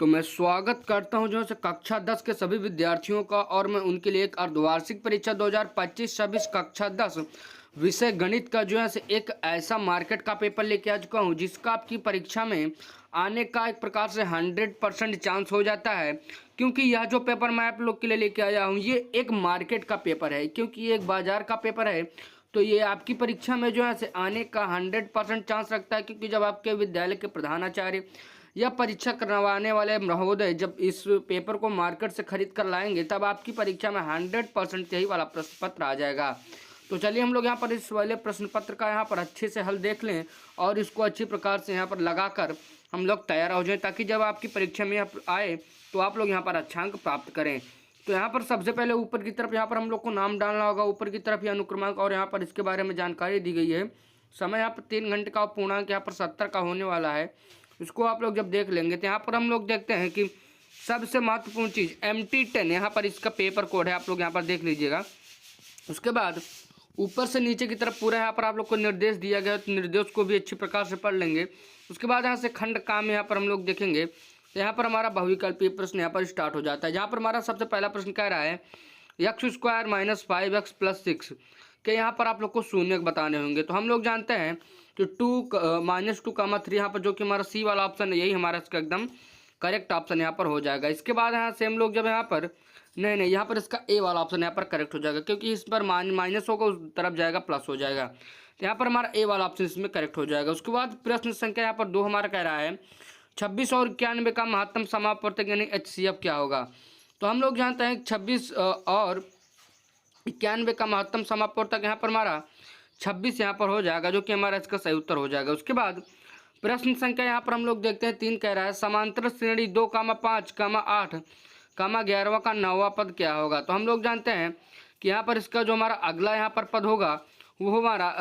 तो मैं स्वागत करता हूं जो है कक्षा 10 के सभी विद्यार्थियों का और मैं उनके लिए एक अर्धवार्षिक परीक्षा 2025-26 कक्षा 10 विषय गणित का जो है एक ऐसा मार्केट का पेपर लेके आ चुका हूं जिसका आपकी परीक्षा में आने का एक प्रकार से 100% चांस हो जाता है। क्योंकि यह जो पेपर मैं आप लोग के लिए लेके आया हूँ ये एक मार्केट का पेपर है, क्योंकि ये एक बाजार का पेपर है। तो ये आपकी परीक्षा में जो है आने का 100% चांस रखता है, क्योंकि जब आपके विद्यालय के प्रधानाचार्य या परीक्षा करवाने वाले महोदय जब इस पेपर को मार्केट से खरीद कर लाएंगे तब आपकी परीक्षा में 100% यही वाला प्रश्न पत्र आ जाएगा। तो चलिए हम लोग यहाँ पर इस वाले प्रश्न पत्र का यहाँ पर अच्छे से हल देख लें और इसको अच्छी प्रकार से यहाँ पर लगाकर हम लोग तैयार हो जाएं, ताकि जब आपकी परीक्षा में आए तो आप लोग यहाँ पर अच्छा अंक प्राप्त करें। तो यहाँ पर सबसे पहले ऊपर की तरफ यहाँ पर हम लोग को नाम डालना होगा, ऊपर की तरफ यह अनुक्रमांक और यहाँ पर इसके बारे में जानकारी दी गई है। समय यहाँ पर 3 घंटे का, पूर्णांक यहाँ पर 70 का होने वाला है। इसको आप लोग जब देख लेंगे तो यहाँ पर हम लोग देखते हैं कि सबसे महत्वपूर्ण चीज़ MT10 यहाँ पर इसका पेपर कोड है, आप लोग यहाँ पर देख लीजिएगा। उसके बाद ऊपर से नीचे की तरफ पूरा यहाँ पर आप लोग को निर्देश दिया गया है, तो निर्देश को भी अच्छी प्रकार से पढ़ लेंगे। उसके बाद यहाँ से खंड काम यहाँ पर हम लोग देखेंगे तो यहाँ पर हमारा बहुविकल्पीय प्रश्न यहाँ पर स्टार्ट हो जाता है, जहाँ पर हमारा सबसे पहला प्रश्न कह रहा है x² - 5x + 6 के यहाँ पर आप लोग को शून्य बताने होंगे। तो हम लोग जानते हैं कि 2 - 3 यहाँ पर जो कि हमारा सी वाला ऑप्शन है यही हमारा इसका एकदम करेक्ट ऑप्शन यहाँ पर हो जाएगा। इसके बाद यहाँ से हम लोग जब यहाँ पर नहीं यहाँ पर इसका ए वाला ऑप्शन यहाँ पर करेक्ट हो जाएगा, क्योंकि इस पर माइनस होगा उस तरफ जाएगा प्लस हो जाएगा। तो यहाँ पर हमारा ए वाला ऑप्शन इसमें करेक्ट हो जाएगा। उसके बाद प्रश्न संख्या यहाँ पर 2 हमारा कह रहा है 26 और 91 का महत्तम समापवर्तक यानी HCF क्या होगा। तो हम लोग जानते हैं 26 और 91 का महत्तम समापवर्तक यहाँ पर हमारा 26 यहाँ पर हो जाएगा, जो कि हमारा इसका सही उत्तर हो जाएगा। उसके बाद प्रश्न संख्या यहाँ पर हम लोग देखते हैं 3 कह रहा है समांतर श्रेणी 2, 5, 8, 11वां का 9वां पद क्या होगा। तो हम लोग जानते हैं कि यहाँ पर इसका जो हमारा अगला यहाँ पर पद होगा वो हमारा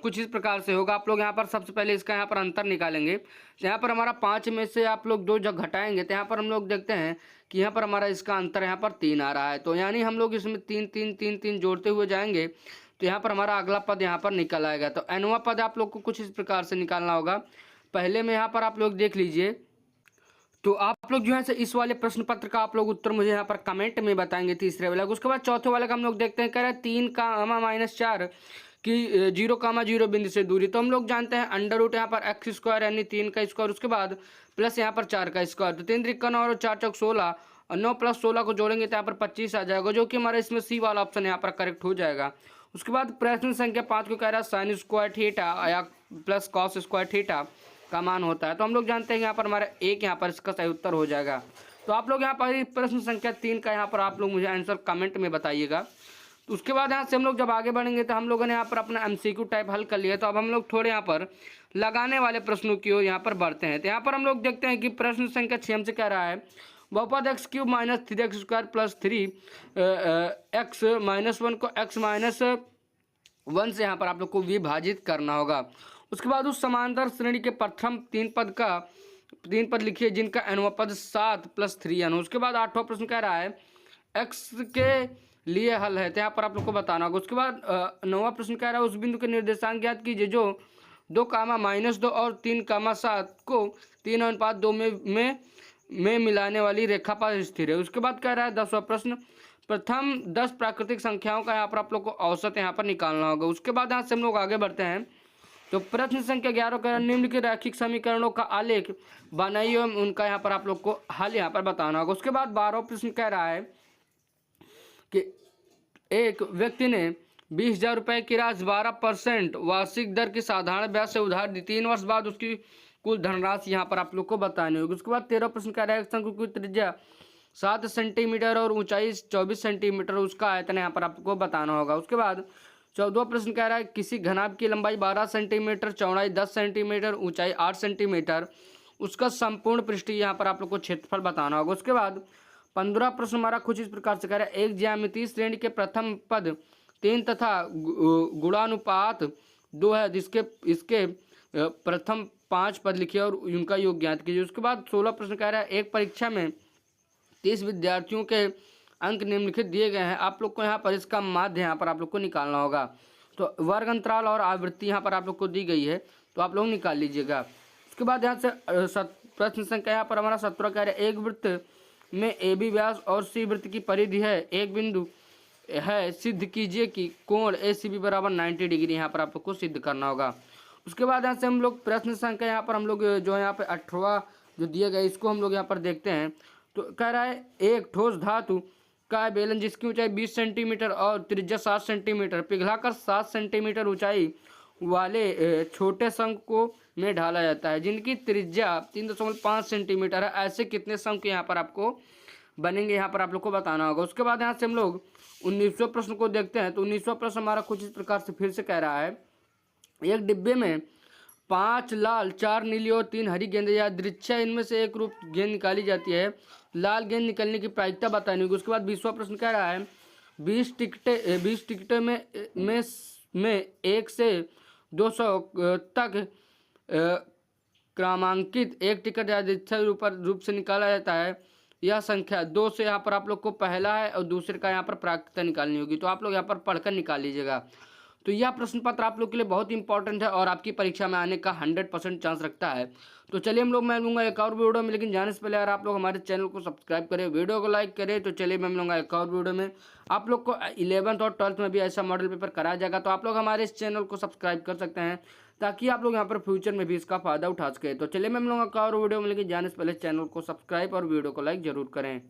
कुछ इस प्रकार से होगा। आप लोग यहाँ पर सबसे पहले इसका यहाँ पर अंतर निकालेंगे। तो यहाँ पर हमारा 5 में से आप लोग 2 जब घटाएंगे तो यहाँ पर हम लोग देखते हैं कि यहाँ पर हमारा इसका अंतर यहाँ पर 3 आ रहा है। तो यानी हम लोग इसमें 3 3 3 3 जोड़ते हुए जाएंगे तो यहाँ पर हमारा अगला पद यहाँ पर निकल आएगा। तो nवां पद आप लोग को कुछ इस प्रकार से निकालना होगा। पहले में यहाँ पर आप लोग देख लीजिए, तो आप लोग जो है इस वाले प्रश्न पत्र का आप लोग उत्तर मुझे यहाँ पर कमेंट में बताएंगे तीसरे वाले। उसके बाद चौथे वाले का हम लोग देखते हैं, कह रहे हैं 3 - 4 की 0, 0 बिंदु से दूरी। तो हम लोग जानते हैं अंडर रूट यहाँ पर x² यानी 3 का स्क्वायर, उसके बाद प्लस यहाँ पर 4 का स्क्वायर। तो 3 × 9 और 4 × 16 और 9 + 16 को जोड़ेंगे तो यहाँ पर 25 आ जाएगा, जो कि हमारा इसमें सी वाला ऑप्शन यहाँ पर करेक्ट हो जाएगा। उसके बाद प्रश्न संख्या 5 को कह रहा है sin² थीटा या प्लस cos² थीटा का मान होता है। तो हम लोग जानते हैं यहाँ पर हमारा एक यहाँ पर इसका सही उत्तर हो जाएगा। तो आप लोग यहाँ पर प्रश्न संख्या 3 का यहाँ पर आप लोग मुझे आंसर कमेंट में बताइएगा। तो उसके बाद यहाँ से हम लोग जब आगे बढ़ेंगे तो हम लोगों ने यहाँ पर अपना MCQ टाइप हल कर लिया। तो अब हम लोग थोड़े यहाँ पर लगाने वाले प्रश्नों की ओर यहाँ पर बढ़ते हैं। तो यहाँ पर हम लोग देखते हैं कि प्रश्न संख्या 6 से कह रहा है बहुपद x³ - 3x² + 3x - 1 को x - 1 से यहाँ पर आप लोग को विभाजित करना होगा। उसके बाद उस समांतर श्रेणी के प्रथम 3 पद लिखिए जिनका nवां पद 7 + 3n हो। उसके बाद 8वां प्रश्न कह रहा है x के लिए हल है, तो यहाँ पर आप लोग को बताना होगा। उसके बाद 9वां प्रश्न कह रहा है उस बिंदु के निर्देशांक ज्ञात कीजिए जो 2, -2 और 3, 7 को 3:2 में मिलाने वाली रेखा पर स्थिर है। उसके बाद कह रहा है 10वां प्रश्न प्रथम 10 प्राकृतिक संख्याओं का यहाँ पर आप लोग को औसत यहाँ पर निकालना होगा। उसके बाद यहाँ से हम लोग आगे बढ़ते हैं। तो प्रश्न संख्या 11 का निम्नलिखित रैखिक समीकरणों का आलेख बनाइए एवं उनका यहाँ पर आप लोग को हल यहाँ पर बताना होगा। उसके बाद 12वां प्रश्न कह रहा है कि एक व्यक्ति ने 20,000 रुपये की राशि 12% वार्षिक दर की साधारण ब्याज से उधार दी। 3 वर्ष बाद उसकी कुल धनराशि यहाँ पर आप लोग को बतानी होगी। उसके बाद 13वां प्रश्न कह रहा है शंकु की त्रिज्या 7 सेंटीमीटर और ऊंचाई 24 सेंटीमीटर, उसका आयतन यहाँ पर आपको बताना होगा। उसके बाद 14वां प्रश्न कह रहा है किसी घनाभ की लंबाई 12 सेंटीमीटर, चौड़ाई 10 सेंटीमीटर, ऊंचाई 8 सेंटीमीटर, उसका संपूर्ण पृष्ठीय यहाँ पर आप लोग को क्षेत्रफल बताना होगा। उसके बाद 15वां प्रश्न हमारा कुछ इस प्रकार से कह रहा है एक ज्यामितीय श्रेणी के प्रथम पद 3 तथा गुणानुपात 2 है, जिसके इसके प्रथम 5 पद लिखिए और उनका योग ज्ञात कीजिए। उसके बाद 16वां प्रश्न कह रहा है एक परीक्षा में 30 विद्यार्थियों के अंक निम्नलिखित दिए गए हैं, आप लोग को यहाँ पर इसका माध्य यहाँ पर आप लोग को निकालना होगा। तो वर्ग अंतराल और आवृत्ति यहाँ पर आप लोग को दी गई है, तो आप लोग निकाल लीजिएगा। उसके बाद यहाँ से प्रश्न संख्या यहाँ पर हमारा 17 कह रहा है, एक वृत्त में ए बी व्यास और सी वृत्त की परिधि है, एक बिंदु है, सिद्ध कीजिए कि कोण ए सी बी बराबर 90 डिग्री। यहाँ पर आपको सिद्ध करना होगा। उसके बाद यहाँ से हम लोग प्रश्न संख्या यहाँ पर हम लोग जो है यहाँ पे 18वां जो दिया गया इसको हम लोग यहाँ पर देखते हैं। तो कह रहा है, एक ठोस धातु का बेलन जिसकी ऊंचाई 20 सेंटीमीटर और त्रिज्या 7 सेंटीमीटर पिघलाकर 7 सेंटीमीटर ऊंचाई वाले छोटे शंख को में ढाला जाता है, जिनकी त्रिज्या 3.5 सेंटीमीटर है। ऐसे कितने शंख यहाँ पर आपको बनेंगे, यहाँ पर आप लोग को बताना होगा। उसके बाद यहाँ से हम लोग 19वें प्रश्न को देखते हैं। तो 19वां प्रश्न हमारा कुछ इस प्रकार से फिर से कह रहा है, एक डिब्बे में 5 लाल 4 नीली और 3 हरी गेंदें या दृश्य इनमें से एक रूप गेंद निकाली जाती है, लाल गेंद निकलने की प्रायिकता बतानी होगी। उसके बाद 20वां प्रश्न कह रहा है, 20 टिकटें में 1 से 200 तक क्रमांकित एक टिकट या दृश्य रूप से निकाला जाता है। यह संख्या 2 से यहाँ पर आप लोग को पहला है और दूसरे का यहाँ पर प्रायिकता निकालनी होगी। तो आप लोग यहाँ पर पढ़कर निकाल लीजिएगा। तो यह प्रश्न पत्र आप लोग के लिए बहुत इंपॉर्टेंट है और आपकी परीक्षा में आने का 100% चांस रखता है। तो चलिए मैं मिलूंगा एक और वीडियो में, लेकिन जाने से पहले यार आप लोग हमारे चैनल को सब्सक्राइब करें, वीडियो को लाइक करें। तो चलिए मैं मिलूंगा एक और वीडियो में। आप लोग को 11th और 12th में भी ऐसा मॉडल पेपर कराया जाएगा, तो आप लोग हमारे इस चैनल को सब्सक्राइब कर सकते हैं ताकि आप लोग यहाँ पर फ्यूचर में भी इसका फायदा उठा सकें। तो चलिए मैं मिलूंगा एक और वीडियो में, लेकिन जाने से पहले चैनल को सब्सक्राइब और वीडियो को लाइक जरूर करें।